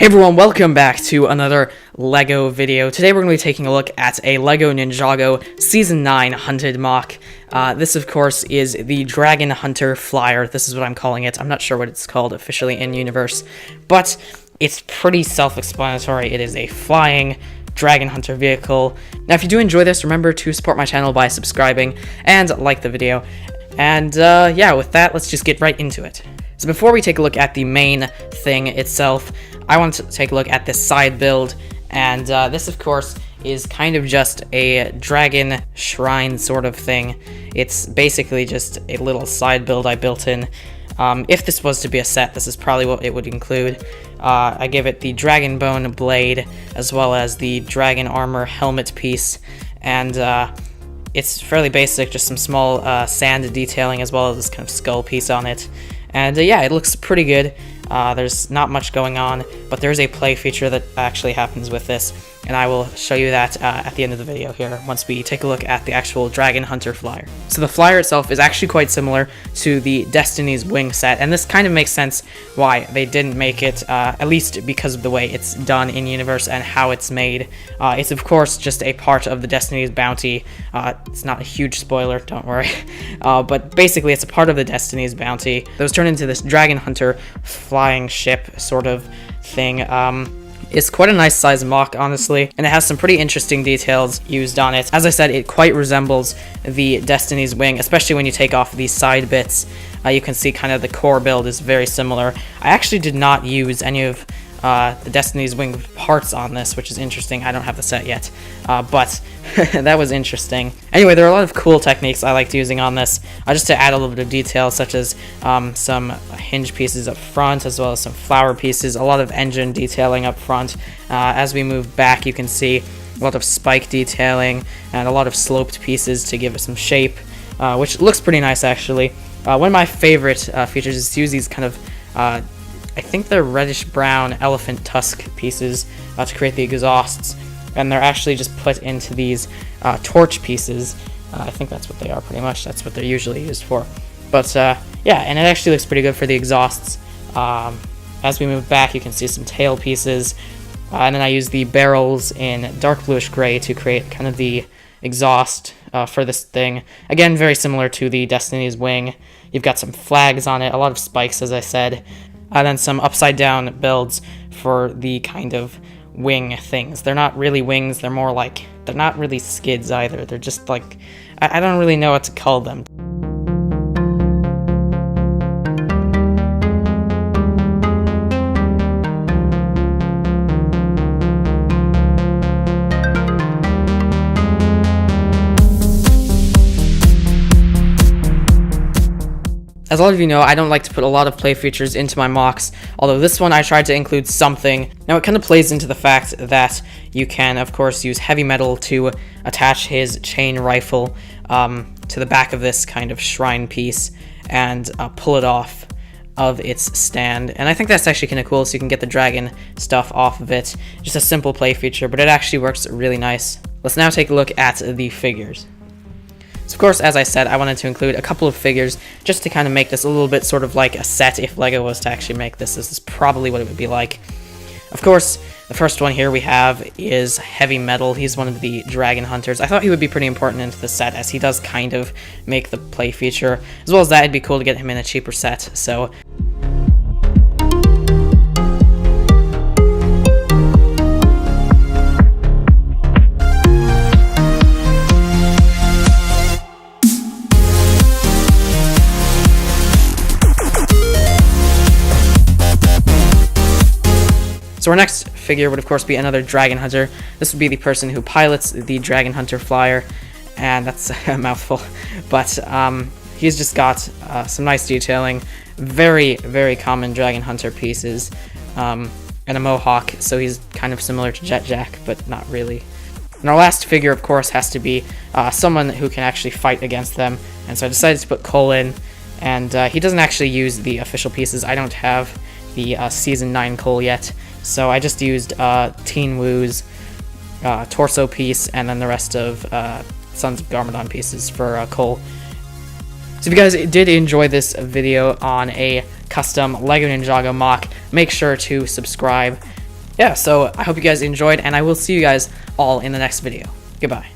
Hey everyone, welcome back to another LEGO video. Today we're going to be taking a look at a LEGO Ninjago Season 9 Hunted Mock. This, of course, is the Dragon Hunter Flyer. This is what I'm calling it. I'm not sure what it's called officially in universe, but it's pretty self-explanatory. It is a flying Dragon Hunter vehicle. Now, if you do enjoy this, remember to support my channel by subscribing and like the video. And yeah, with that, let's just get right into it. So before we take a look at the main thing itself, I want to take a look at this side build, and this, of course, is kind of just a dragon shrine sort of thing. It's basically just a little side build I built in. If this was to be a set, this is probably what it would include. I give it the dragon bone blade, as well as the dragon armor helmet piece, and it's fairly basic, just some small sand detailing, as well as this kind of skull piece on it. And yeah, it looks pretty good. There's not much going on, but there is a play feature that actually happens with this, and I will show you that at the end of the video here, once we take a look at the actual Dragon Hunter Flyer. So the Flyer itself is actually quite similar to the Destiny's Wing set, and this kind of makes sense why they didn't make it, at least because of the way it's done in universe and how it's made. It's of course just a part of the Destiny's bounty. It's not a huge spoiler, don't worry, but basically it's a part of the Destiny's bounty that was turned into this Dragon Hunter flying ship sort of thing. It's quite a nice size mock, honestly, and it has some pretty interesting details used on it. As I said, it quite resembles the Destiny's Wing, especially when you take off these side bits. You can see kind of the core build is very similar. I actually did not use any of the Destiny's Wing parts on this, which is interesting. I don't have the set yet, but that was interesting. Anyway, there are a lot of cool techniques I liked using on this, just to add a little bit of detail, such as some hinge pieces up front, as well as some flower pieces, a lot of engine detailing up front. As we move back, you can see a lot of spike detailing and a lot of sloped pieces to give it some shape, which looks pretty nice, actually. One of my favorite features is to use these kind of I think they're reddish-brown elephant tusk pieces to create the exhausts, and they're actually just put into these torch pieces. I think that's what they are, pretty much. That's what they're usually used for. But yeah, and it actually looks pretty good for the exhausts. As we move back, you can see some tail pieces, and then I use the barrels in dark bluish gray to create kind of the exhaust for this thing. Again, very similar to the Destiny's Wing. You've got some flags on it, a lot of spikes, as I said. And then some upside down builds for the kind of wing things. They're not really wings, they're more like, they're not really skids either. They're just like, I don't really know what to call them. As a lot of you know, I don't like to put a lot of play features into my mocks, although this one I tried to include something. Now, it kind of plays into the fact that you can, of course, use heavy metal to attach his chain rifle to the back of this kind of shrine piece and pull it off of its stand. And I think that's actually kind of cool, so you can get the dragon stuff off of it. Just a simple play feature, but it actually works really nice. Let's now take a look at the figures. So of course, as I said, I wanted to include a couple of figures just to kind of make this a little bit sort of like a set. If LEGO was to actually make this, this is probably what it would be like. Of course, the first one here we have is Heavy Metal. He's one of the Dragon Hunters. I thought he would be pretty important into the set, as he does kind of make the play feature. As well as that, it'd be cool to get him in a cheaper set, so... So our next figure would of course be another Dragon Hunter. This would be the person who pilots the Dragon Hunter Flyer, and that's a mouthful. But he's just got some nice detailing, very, very common Dragon Hunter pieces, and a mohawk, so he's kind of similar to Jet Jack, but not really. And our last figure, of course, has to be someone who can actually fight against them, and so I decided to put Cole in, and he doesn't actually use the official pieces. I don't have the Season 9 Cole yet, so I just used Teen Woo's torso piece, and then the rest of Sons of Garmadon pieces for Cole. So if you guys did enjoy this video on a custom LEGO Ninjago mock, make sure to subscribe. yeah, so I hope you guys enjoyed, and I will see you guys all in the next video. Goodbye.